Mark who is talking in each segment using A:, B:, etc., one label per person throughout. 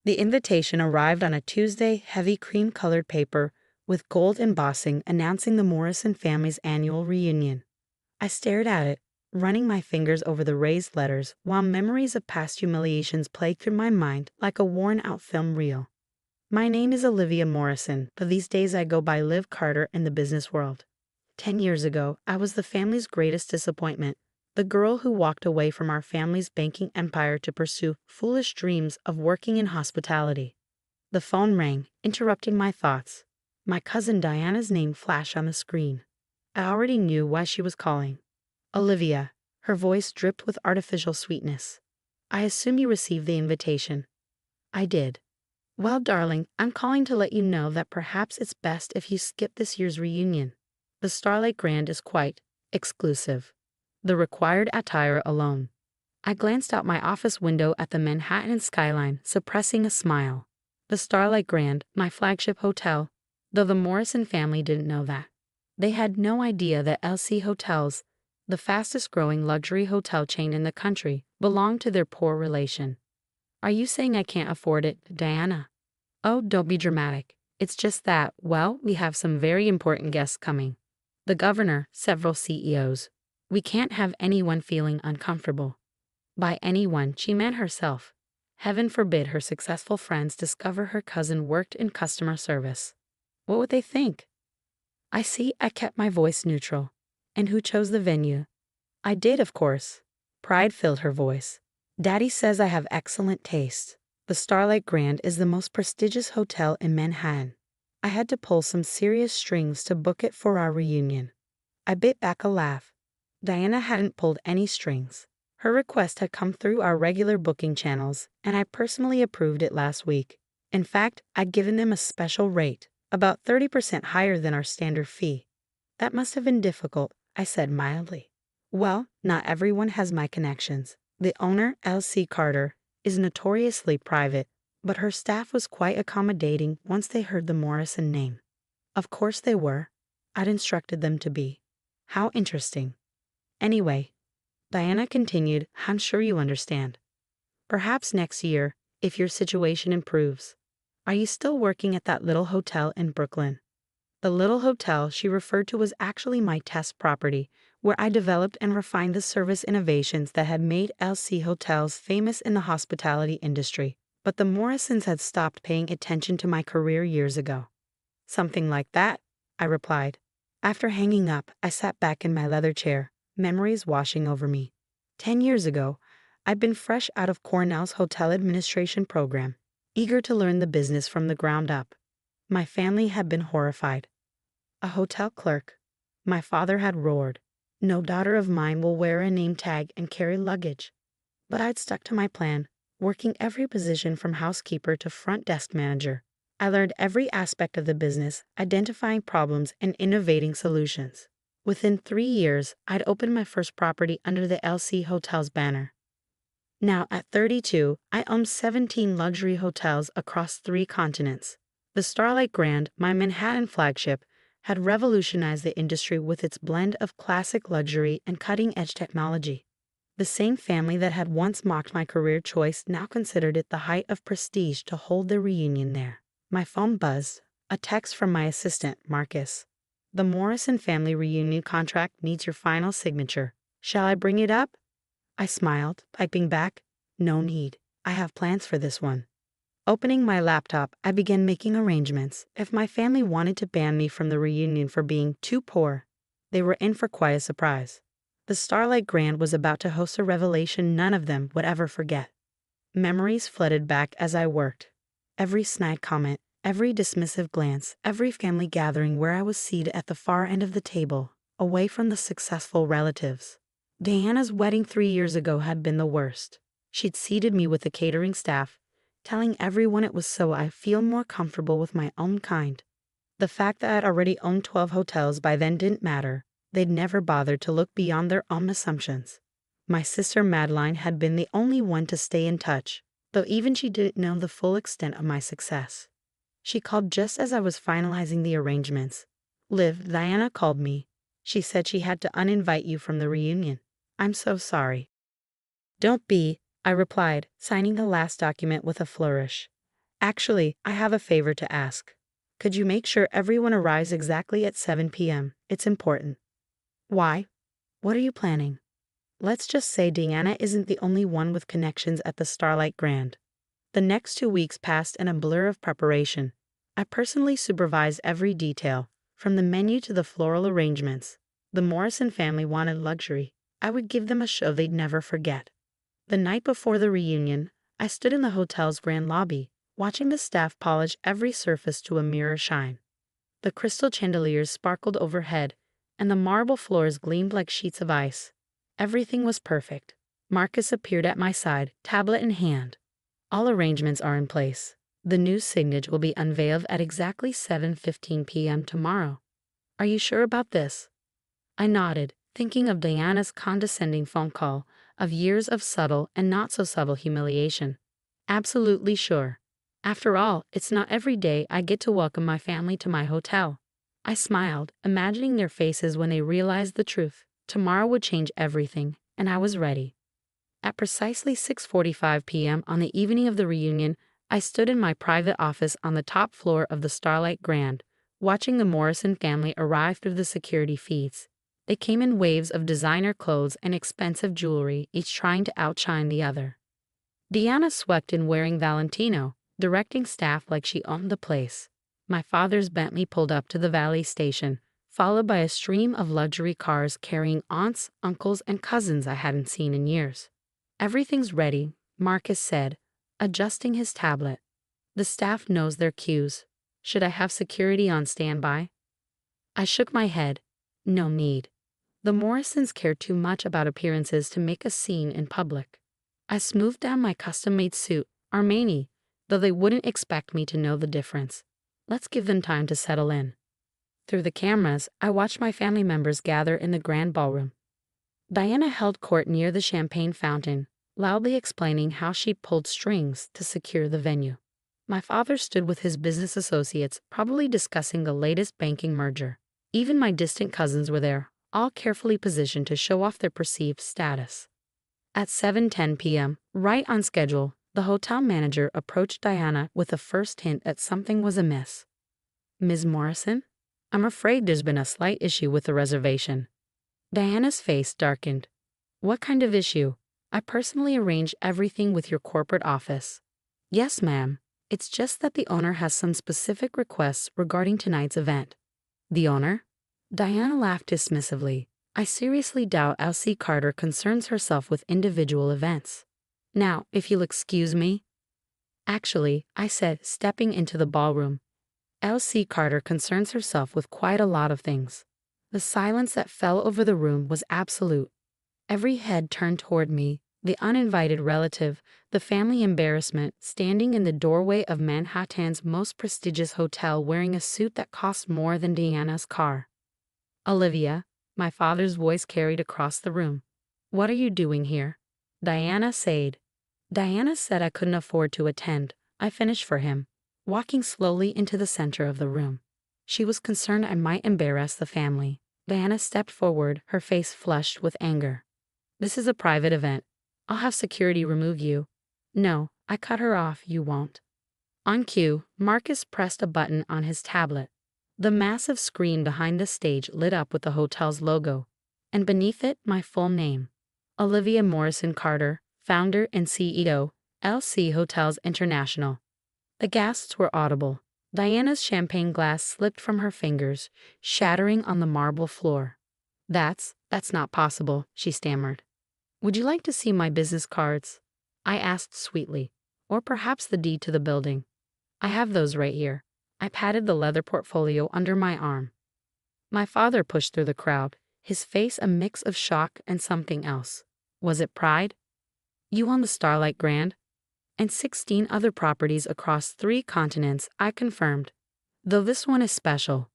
A: The invitation arrived on a Tuesday, heavy cream-colored paper with gold embossing announcing the Morrison family's annual reunion. I stared at it, running my fingers over the raised letters while memories of past humiliations played through my mind like a worn-out film reel. My name is Olivia Morrison, but these days I go by Liv Carter in the business world. 10 years ago, I was the family's greatest disappointment, the girl who walked away from our family's banking empire to pursue foolish dreams of working in hospitality. The phone rang, interrupting my thoughts. My cousin Diana's name flashed on the screen. I already knew why she was calling. Olivia, her voice dripped with artificial sweetness. I assume you received the invitation. I did. Well, darling, I'm calling to let you know that perhaps it's best if you skip this year's reunion. The Starlight Grand is quite exclusive. The required attire alone. I glanced out my office window at the Manhattan skyline, suppressing a smile. The Starlight Grand, my flagship hotel, though the Morrison family didn't know that. They had no idea that LC Hotels, the fastest-growing luxury hotel chain in the country, belonged to their poor relation. Are you saying I can't afford it, Diana? Oh, don't be dramatic. It's just that, well, we have some very important guests coming. The governor, several CEOs. We can't have anyone feeling uncomfortable. By anyone, she meant herself. Heaven forbid her successful friends discover her cousin worked in customer service. What would they think? I see I kept my voice neutral. And who chose the venue? I did, of course. Pride filled her voice. Daddy says I have excellent taste. The Starlight Grand is the most prestigious hotel in Manhattan. I had to pull some serious strings to book it for our reunion. I bit back a laugh. Diana hadn't pulled any strings. Her request had come through our regular booking channels, and I personally approved it last week. In fact, I'd given them a special rate, about 30% higher than our standard fee. That must have been difficult, I said mildly. Well, not everyone has my connections. The owner, L.C. Carter, is notoriously private, but her staff was quite accommodating once they heard the Morrison name. Of course they were. I'd instructed them to be. How interesting. Anyway, Diana continued, I'm sure you understand. Perhaps next year, if your situation improves. Are you still working at that little hotel in Brooklyn? The little hotel she referred to was actually my test property, where I developed and refined the service innovations that had made LC Hotels famous in the hospitality industry. But the Morrisons had stopped paying attention to my career years ago. Something like that, I replied. After hanging up, I sat back in my leather chair, memories washing over me. 10 years ago, I'd been fresh out of Cornell's hotel administration program, eager to learn the business from the ground up. My family had been horrified. A hotel clerk. My father had roared. No daughter of mine will wear a name tag and carry luggage. But I'd stuck to my plan, working every position from housekeeper to front desk manager. I learned every aspect of the business, identifying problems and innovating solutions. Within 3 years, I'd opened my first property under the LC Hotels banner. Now, at 32, I owned 17 luxury hotels across 3 continents. The Starlight Grand, my Manhattan flagship, had revolutionized the industry with its blend of classic luxury and cutting-edge technology. The same family that had once mocked my career choice now considered it the height of prestige to hold their reunion there. My phone buzzed, a text from my assistant, Marcus. The Morrison family reunion contract needs your final signature. Shall I bring it up? I smiled, typing back, no need. I have plans for this one. Opening my laptop, I began making arrangements. If my family wanted to ban me from the reunion for being too poor, they were in for quite a surprise. The Starlight Grand was about to host a revelation none of them would ever forget. Memories flooded back as I worked. Every snide comment, every dismissive glance, every family gathering where I was seated at the far end of the table, away from the successful relatives. Diana's wedding 3 years ago had been the worst. She'd seated me with the catering staff, telling everyone it was so I feel more comfortable with my own kind. The fact that I'd already owned 12 hotels by then didn't matter. They'd never bothered to look beyond their own assumptions. My sister Madeline had been the only one to stay in touch, though even she didn't know the full extent of my success. She called just as I was finalizing the arrangements. Liv, Diana called me. She said she had to uninvite you from the reunion. I'm so sorry. Don't be, I replied, signing the last document with a flourish. Actually, I have a favor to ask. Could you make sure everyone arrives exactly at 7 p.m.? It's important. Why? What are you planning? Let's just say Deanna isn't the only one with connections at the Starlight Grand. The next 2 weeks passed in a blur of preparation. I personally supervised every detail, from the menu to the floral arrangements. The Morrison family wanted luxury. I would give them a show they'd never forget. The night before the reunion, I stood in the hotel's grand lobby, watching the staff polish every surface to a mirror shine. The crystal chandeliers sparkled overhead, and the marble floors gleamed like sheets of ice. Everything was perfect. Marcus appeared at my side, tablet in hand. All arrangements are in place. The new signage will be unveiled at exactly 7:15 p.m. tomorrow. Are you sure about this? I nodded, thinking of Diana's condescending phone call, of years of subtle and not so subtle humiliation. Absolutely sure. After all, it's not every day I get to welcome my family to my hotel. I smiled, imagining their faces when they realized the truth. Tomorrow would change everything, and I was ready. At precisely 6:45 p.m. on the evening of the reunion, I stood in my private office on the top floor of the Starlight Grand, watching the Morrison family arrive through the security feeds. They came in waves of designer clothes and expensive jewelry, each trying to outshine the other. Deanna swept in wearing Valentino, directing staff like she owned the place. My father's Bentley pulled up to the valet station, followed by a stream of luxury cars carrying aunts, uncles, and cousins I hadn't seen in years. Everything's ready, Marcus said, adjusting his tablet. The staff knows their cues. Should I have security on standby? I shook my head. No need. The Morrisons care too much about appearances to make a scene in public. I smoothed down my custom-made suit, Armani, though they wouldn't expect me to know the difference. Let's give them time to settle in. Through the cameras, I watched my family members gather in the grand ballroom. Diana held court near the champagne fountain, loudly explaining how she'd pulled strings to secure the venue. My father stood with his business associates, probably discussing the latest banking merger. Even my distant cousins were there, all carefully positioned to show off their perceived status. At 7:10 p.m., right on schedule, the hotel manager approached Diana with the first hint that something was amiss. Ms. Morrison? I'm afraid there's been a slight issue with the reservation. Diana's face darkened. What kind of issue? I personally arranged everything with your corporate office. Yes, ma'am. It's just that the owner has some specific requests regarding tonight's event. The owner? Diana laughed dismissively. I seriously doubt Elsie Carter concerns herself with individual events. Now, if you'll excuse me. Actually, I said, stepping into the ballroom. Elsie Carter concerns herself with quite a lot of things. The silence that fell over the room was absolute. Every head turned toward me, the uninvited relative, the family embarrassment, standing in the doorway of Manhattan's most prestigious hotel wearing a suit that cost more than Diana's car. Olivia, my father's voice carried across the room. What are you doing here? Diana said. Diana said I couldn't afford to attend. I finished for him, walking slowly into the center of the room. She was concerned I might embarrass the family. Diana stepped forward, her face flushed with anger. This is a private event. I'll have security remove you. No, I cut her off, you won't. On cue, Marcus pressed a button on his tablet. The massive screen behind the stage lit up with the hotel's logo, and beneath it my full name. Olivia Morrison Carter, founder and CEO, LC Hotels International. The gasps were audible. Diana's champagne glass slipped from her fingers, shattering on the marble floor. That's not possible, she stammered. Would you like to see my business cards? I asked sweetly. Or perhaps the deed to the building. I have those right here. I patted the leather portfolio under my arm. My father pushed through the crowd, his face a mix of shock and something else. Was it pride? You own the Starlight Grand? And 16 other properties across 3 continents, I confirmed. Though this one is special.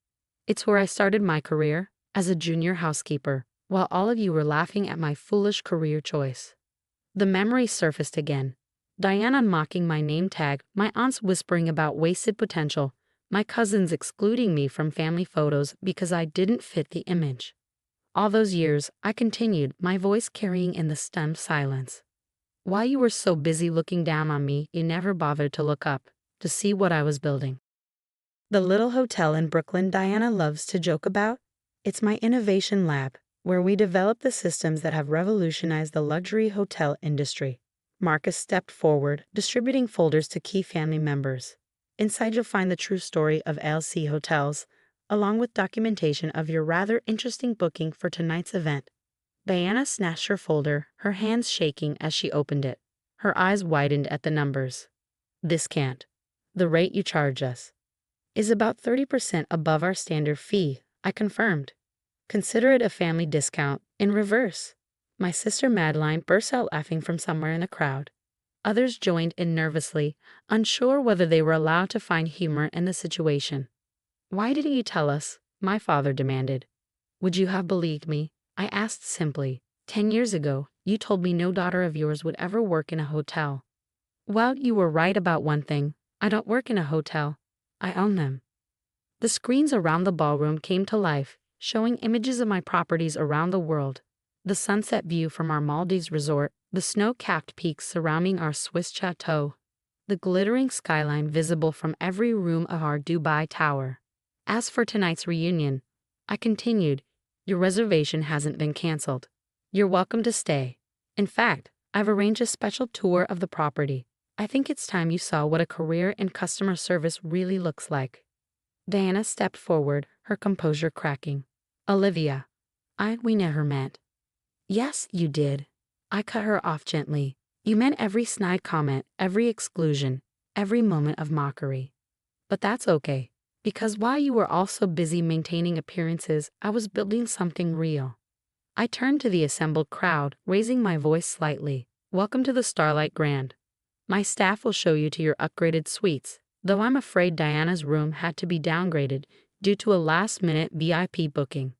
A: It's where I started my career, as a junior housekeeper, while all of you were laughing at my foolish career choice. The memory surfaced again. Diana mocking my name tag, my aunts whispering about wasted potential, my cousins excluding me from family photos because I didn't fit the image. All those years, I continued, my voice carrying in the stunned silence. While you were so busy looking down on me, you never bothered to look up. to see what I was building. The little hotel in Brooklyn Diana loves to joke about? It's my innovation lab, where we develop the systems that have revolutionized the luxury hotel industry. Marcus stepped forward, distributing folders to key family members. Inside you'll find the true story of LC Hotels, along with documentation of your rather interesting booking for tonight's event. Diana snatched her folder, her hands shaking as she opened it. Her eyes widened at the numbers. This can't. The rate you charge us is about 30% above our standard fee, I confirmed. Consider it a family discount, in reverse. My sister Madeline burst out laughing from somewhere in the crowd. Others joined in nervously, unsure whether they were allowed to find humor in the situation. Why didn't you tell us? My father demanded. Would you have believed me? I asked simply. 10 years ago, you told me no daughter of yours would ever work in a hotel. Well, you were right about one thing. I don't work in a hotel. I own them. The screens around the ballroom came to life, showing images of my properties around the world. The sunset view from our Maldives resort, the snow-capped peaks surrounding our Swiss chateau, the glittering skyline visible from every room of our Dubai tower. As for tonight's reunion, I continued, your reservation hasn't been canceled. You're welcome to stay. In fact, I've arranged a special tour of the property. I think it's time you saw what a career in customer service really looks like. Diana stepped forward, her composure cracking. Olivia, we never met. Yes, you did. I cut her off gently. You meant every snide comment, every exclusion, every moment of mockery. But that's okay, because while you were all so busy maintaining appearances, I was building something real. I turned to the assembled crowd, raising my voice slightly. Welcome to the Starlight Grand. My staff will show you to your upgraded suites, though I'm afraid Diana's room had to be downgraded due to a last-minute VIP booking.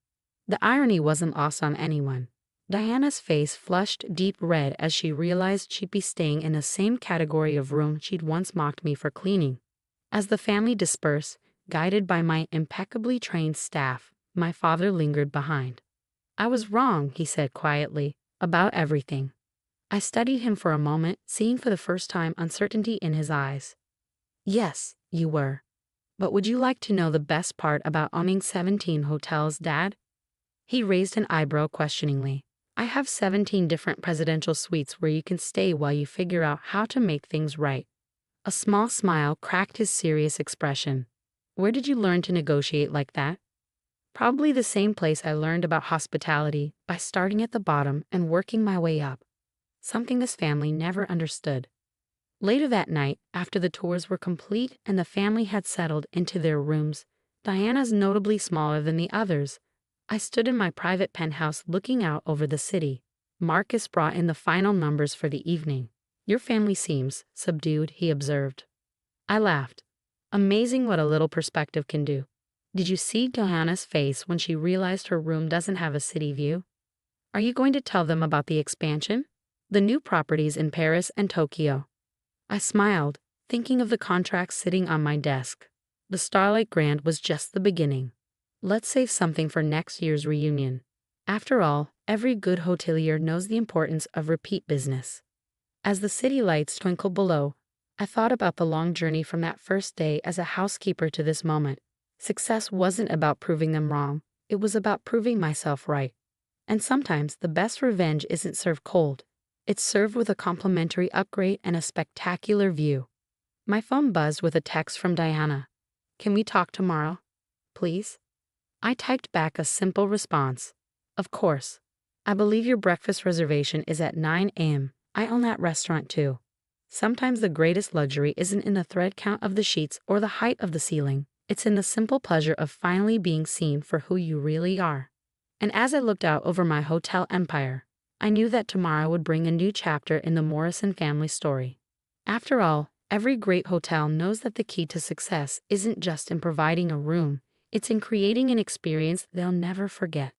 A: The irony wasn't lost on anyone. Diana's face flushed deep red as she realized she'd be staying in the same category of room she'd once mocked me for cleaning. As the family dispersed, guided by my impeccably trained staff, my father lingered behind. I was wrong, he said quietly, about everything. I studied him for a moment, seeing for the first time uncertainty in his eyes. Yes, you were. But would you like to know the best part about owning 17 hotels, Dad? He raised an eyebrow questioningly. I have 17 different presidential suites where you can stay while you figure out how to make things right. A small smile cracked his serious expression. Where did you learn to negotiate like that? Probably the same place I learned about hospitality, by starting at the bottom and working my way up. Something this family never understood. Later that night, after the tours were complete and the family had settled into their rooms, Diana's notably smaller than the others, I stood in my private penthouse looking out over the city. Marcus brought in the final numbers for the evening. Your family seems subdued, he observed. I laughed. Amazing what a little perspective can do. Did you see Diana's face when she realized her room doesn't have a city view? Are you going to tell them about the expansion? The new properties in Paris and Tokyo? I smiled, thinking of the contracts sitting on my desk. The Starlight Grand was just the beginning. Let's save something for next year's reunion. After all, every good hotelier knows the importance of repeat business. As the city lights twinkled below, I thought about the long journey from that first day as a housekeeper to this moment. Success wasn't about proving them wrong, it was about proving myself right. And sometimes the best revenge isn't served cold. It's served with a complimentary upgrade and a spectacular view. My phone buzzed with a text from Diana. Can we talk tomorrow? Please? I typed back a simple response. Of course. I believe your breakfast reservation is at 9 a.m. I own that restaurant too. Sometimes the greatest luxury isn't in the thread count of the sheets or the height of the ceiling. It's in the simple pleasure of finally being seen for who you really are. And as I looked out over my hotel empire, I knew that tomorrow would bring a new chapter in the Morrison family story. After all, every great hotel knows that the key to success isn't just in providing a room, it's in creating an experience they'll never forget.